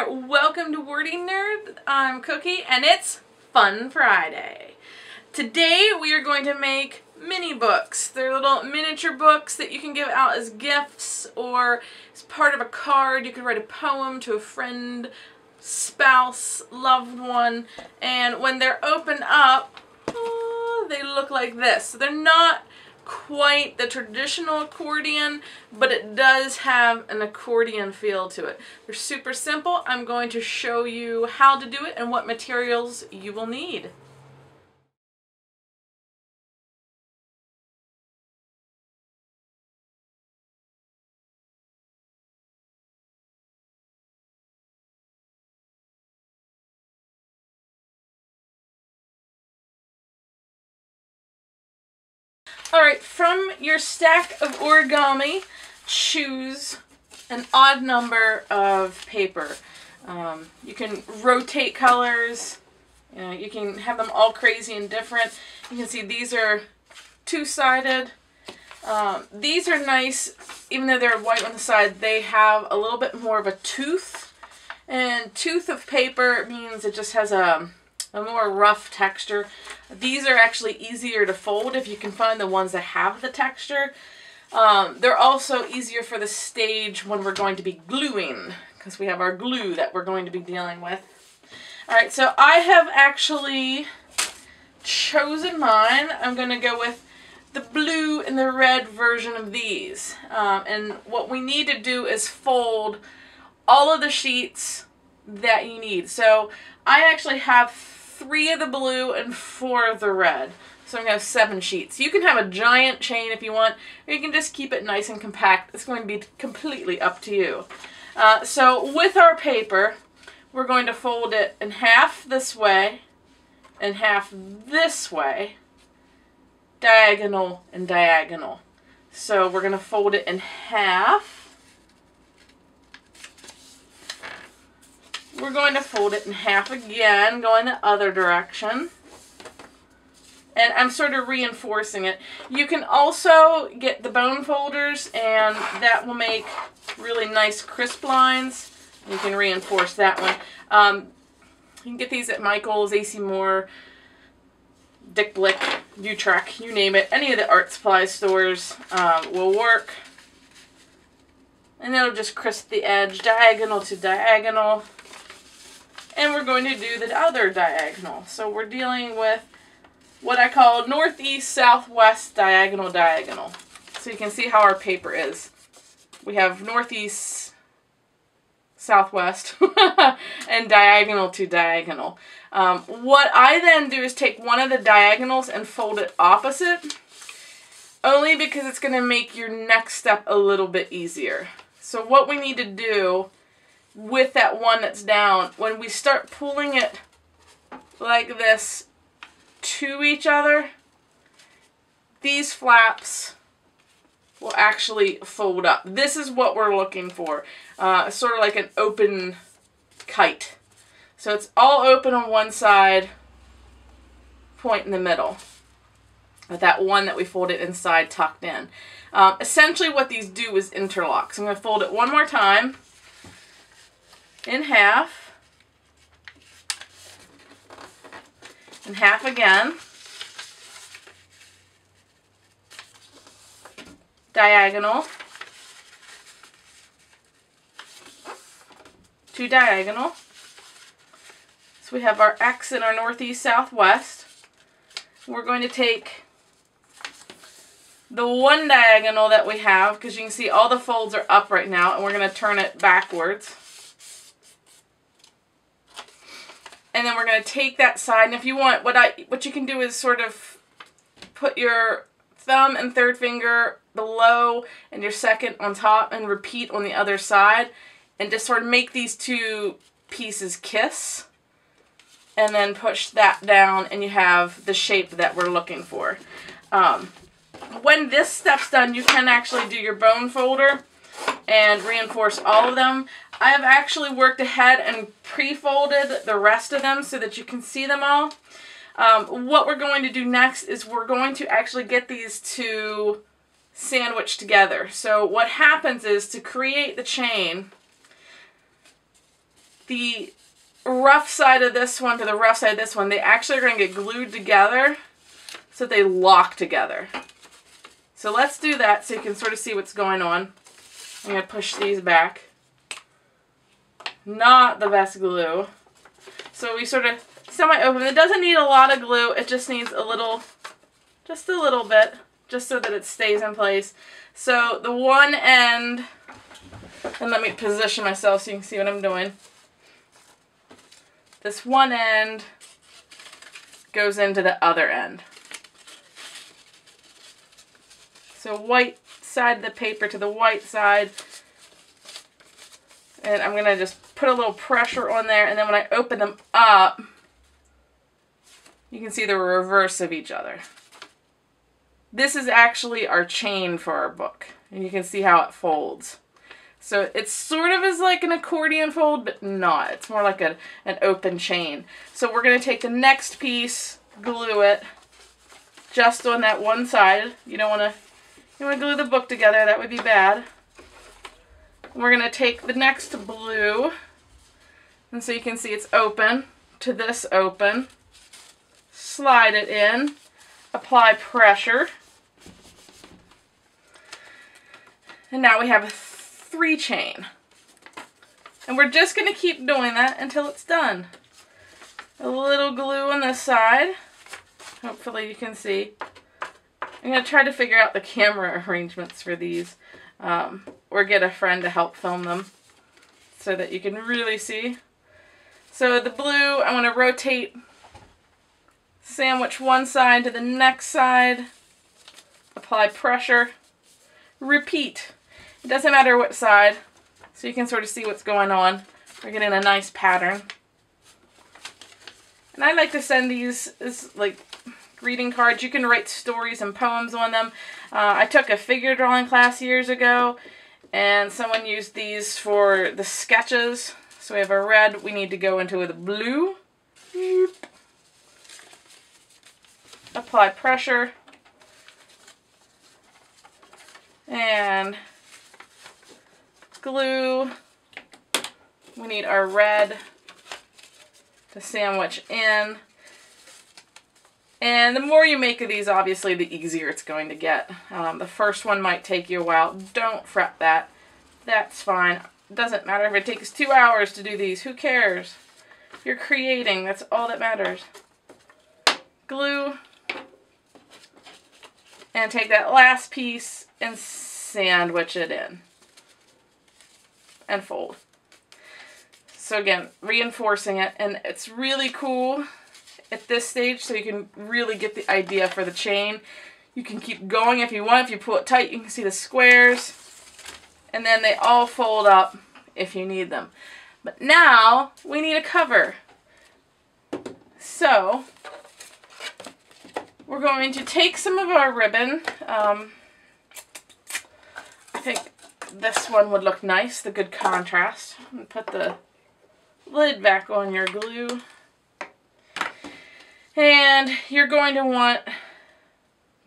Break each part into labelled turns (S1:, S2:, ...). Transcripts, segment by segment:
S1: there, welcome to Wordy Nerd. I'm Cookie and it's Fun Friday. Today we are going to make mini books. They're little miniature books that you can give out as gifts or as part of a card. You could write a poem to a friend, spouse, loved one, and when they're opened up, they look like this. So they're not quite the traditional accordion, but it does have an accordion feel to it. They're super simple. I'm going to show you how to do it and what materials you will need. Alright, from your stack of origami, choose an odd number of paper. You can rotate colors, you can have them all crazy and different. You can see these are two-sided. These are nice, even though they're white on the side, they have a little bit more of a tooth. And tooth of paper means it just has a more rough texture. These are actually easier to fold if you can find the ones that have the texture. They're also easier for the stage when we're going to be gluing, because we have our glue that we're going to be dealing with. Alright, so I have actually chosen mine. I'm going to go with the blue and the red version of these. And what we need to do is fold all of the sheets that you need. So I actually have 3 of the blue and 4 of the red. So I'm going to have 7 sheets. You can have a giant chain if you want, or you can just keep it nice and compact. It's going to be completely up to you. So with our paper, we're going to fold it in half this way, and half this way, diagonal and diagonal. So we're going to fold it in half. We're going to fold it in half again, going the other direction. And I'm sort of reinforcing it. You can also get the bone folders, and that will make really nice crisp lines. You can reinforce that one. You can get these at Michael's, AC Moore, Dick Blick, Utrecht, you name it. Any of the art supply stores will work. And it'll just crisp the edge, diagonal to diagonal. And we're going to do the other diagonal. So we're dealing with what I call northeast, southwest, diagonal, diagonal. So you can see how our paper is. We have northeast, southwest, and diagonal to diagonal. What I then do is take one of the diagonals and fold it opposite, only because it's going to make your next step a little bit easier. So what we need to do with that one that's down, when we start pulling it like this to each other, these flaps will actually fold up. This is what we're looking for. Sort of like an open kite. So it's all open on one side, point in the middle, with that one that we folded inside tucked in. Essentially what these do is interlock. So I'm going to fold it one more time in half, and half again, diagonal to diagonal. So we have our X in our northeast, southwest. We're going to take the one diagonal that we have, because you can see all the folds are up right now, and we're going to turn it backwards. And then we're going to take that side, and if you want, what you can do is sort of put your thumb and third finger below and your second on top and repeat on the other side, and just sort of make these two pieces kiss, and then push that down, and you have the shape that we're looking for. When this step's done, you can actually do your bone folder and reinforce all of them. I have actually worked ahead and pre-folded the rest of them so that you can see them all. What we're going to do next is we're going to actually get these two sandwiched together. So what happens is, to create the chain, the rough side of this one to the rough side of this one, they actually are going to get glued together so that they lock together. So let's do that so you can sort of see what's going on. I'm going to push these back. Not the best glue. So we sort of semi-open. It doesn't need a lot of glue. It just needs a little, just a little bit, just so that it stays in place. So the one end, and let me position myself so you can see what I'm doing. This one end goes into the other end. So white side of the paper to the white side. And I'm going to just put a little pressure on there, and then when I open them up, you can see the reverse of each other. This is actually our chain for our book, and you can see how it folds. So it's sort of is like an accordion fold, but not. It's more like an open chain. So we're going to take the next piece, glue it just on that one side. You don't want to glue the book together. That would be bad. We're going to take the next blue, and so you can see it's open to this open. Slide it in, apply pressure, and now we have a 3 chain. And we're just going to keep doing that until it's done. A little glue on this side. Hopefully you can see. I'm going to try to figure out the camera arrangements for these. Or get a friend to help film them so that you can really see. So the blue, I want to rotate, sandwich one side to the next side, apply pressure, repeat. It doesn't matter what side, so you can sort of see what's going on. We're getting a nice pattern. And I like to send these as like greeting cards. You can write stories and poems on them. I took a figure drawing class years ago, and someone used these for the sketches. So we have a red, we need to go into with a blue. Apply pressure. And glue. We need our red to sandwich in. And the more you make of these, obviously, the easier it's going to get. The first one might take you a while. Don't fret that. That's fine. It doesn't matter if it takes 2 hours to do these. Who cares? You're creating. That's all that matters. Glue. And take that last piece and sandwich it in. And fold. So again, reinforcing it. And it's really cool at this stage, so you can really get the idea for the chain. You can keep going if you want. If you pull it tight, you can see the squares. And then they all fold up if you need them. But now, we need a cover. So, we're going to take some of our ribbon. I think this one would look nice, the good contrast. And put the lid back on your glue. And you're going to want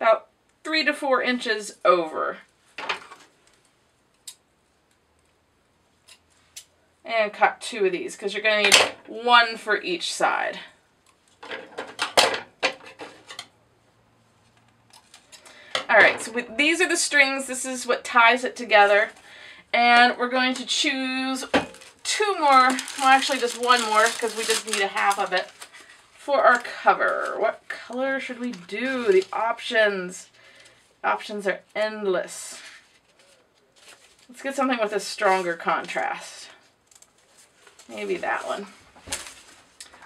S1: about 3 to 4 inches over. And cut 2 of these, because you're going to need 1 for each side. Alright, so these are the strings. This is what ties it together. And we're going to choose 2 more, well actually just 1 more, because we just need a half of it. For our cover, what color should we do? The options. Options are endless. Let's get something with a stronger contrast. Maybe that one.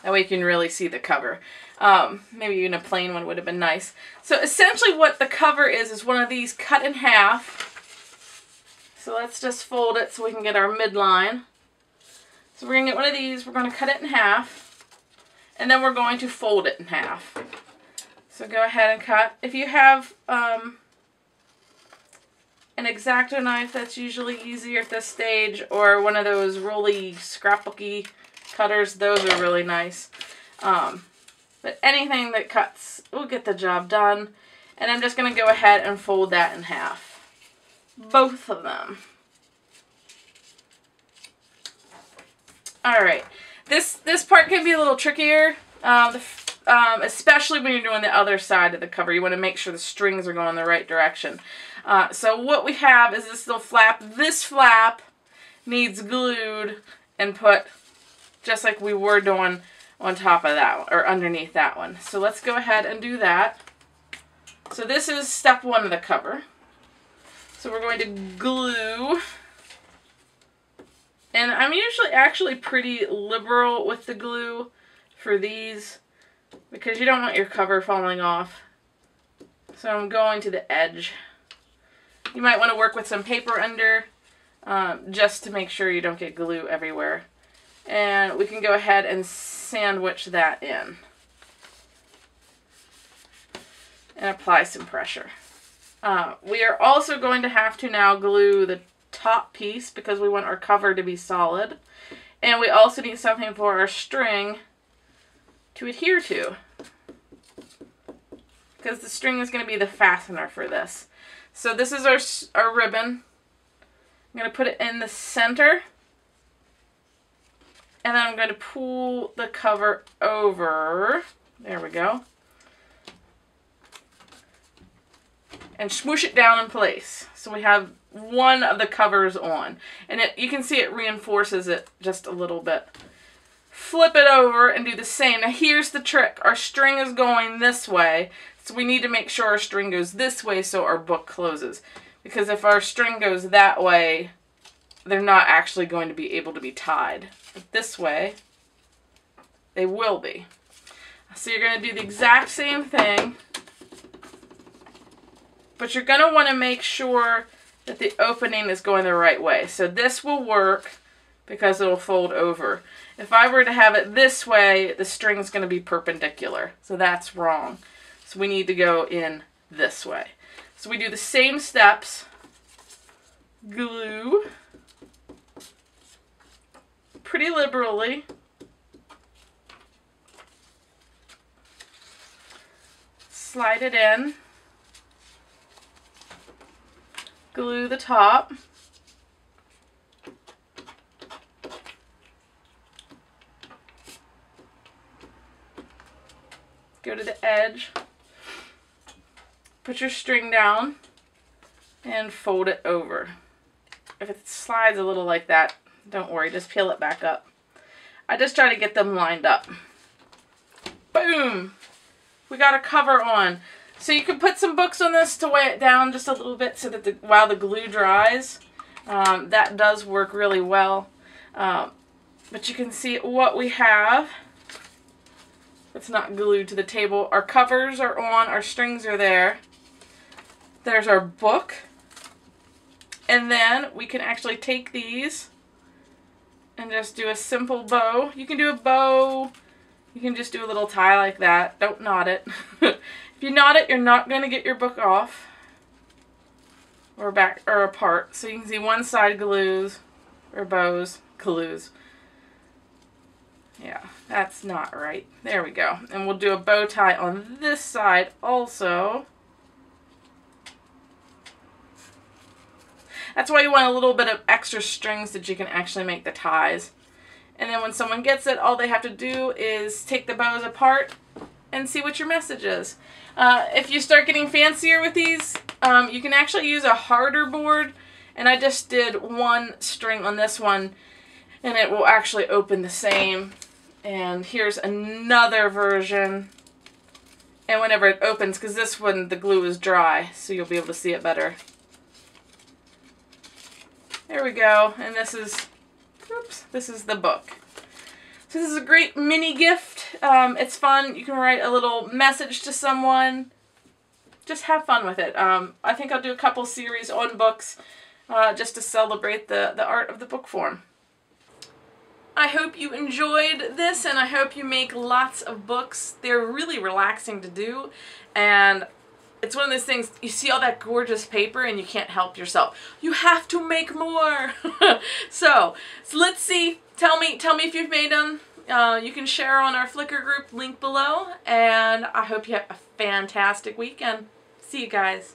S1: That way you can really see the cover. Maybe even a plain one would have been nice. So essentially what the cover is one of these cut in half. So let's just fold it so we can get our midline. So we're going to get one of these, we're going to cut it in half. And then we're going to fold it in half. So go ahead and cut. If you have an X-Acto knife, that's usually easier at this stage, or one of those rolly scrapbooky cutters, those are really nice. But anything that cuts will get the job done. And I'm just going to go ahead and fold that in half. Both of them. Alright, this part can be a little trickier, especially when you're doing the other side of the cover. You want to make sure the strings are going the right direction. So what we have is this little flap. This flap needs glued and put just like we were doing on top of that one, or underneath that one. So let's go ahead and do that. So this is step one of the cover. So we're going to glue. And I'm usually actually pretty liberal with the glue for these because you don't want your cover falling off. So I'm going to the edge. You might want to work with some paper under just to make sure you don't get glue everywhere. And we can go ahead and sandwich that in. And apply some pressure. We are also going to have to now glue the top piece because we want our cover to be solid. And we also need something for our string to adhere to. Because the string is going to be the fastener for this. So this is our ribbon. I'm going to put it in the center. And then I'm going to pull the cover over. There we go. And smoosh it down in place. So we have one of the covers on. And you can see it reinforces it just a little bit. Flip it over and do the same. Now here's the trick. Our string is going this way. So we need to make sure our string goes this way so our book closes. Because if our string goes that way, they're not actually going to be able to be tied. But this way, they will be. So you're going to do the exact same thing. But you're going to want to make sure that the opening is going the right way. So this will work because it will fold over. If I were to have it this way, the string is going to be perpendicular. So that's wrong. So we need to go in this way. So we do the same steps. Glue. Pretty liberally. Slide it in. Glue the top. Go to the edge. Put your string down and fold it over. If it slides a little like that, don't worry, just peel it back up. I just try to get them lined up. Boom! We got a cover on. So you can put some books on this to weigh it down just a little bit so that while the glue dries, that does work really well. But you can see what we have. It's not glued to the table. Our covers are on, our strings are there. There's our book. And then we can actually take these and just do a simple bow. You can do a bow. You can just do a little tie like that. Don't knot it. If you knot it, you're not going to get your book off or back or apart. So you can see one side glues or bows, glues. Yeah, that's not right. There we go. And we'll do a bow tie on this side also. That's why you want a little bit of extra strings that you can actually make the ties. And then when someone gets it, all they have to do is take the bows apart and see what your message is. If you start getting fancier with these, you can actually use a harder board. And I just did one string on this one, and it will actually open the same. And here's another version. And whenever it opens, because this one, the glue is dry, so you'll be able to see it better. There we go. And this is, oops, this is the book. So this is a great mini gift. It's fun. You can write a little message to someone. Just have fun with it. I think I'll do a couple series on books just to celebrate the art of the book form. I hope you enjoyed this, and I hope you make lots of books. They're really relaxing to do, and it's one of those things, you see all that gorgeous paper and you can't help yourself. You have to make more. so let's see. Tell me if you've made them. You can share on our Flickr group, link below, and I hope you have a fantastic weekend. See you guys.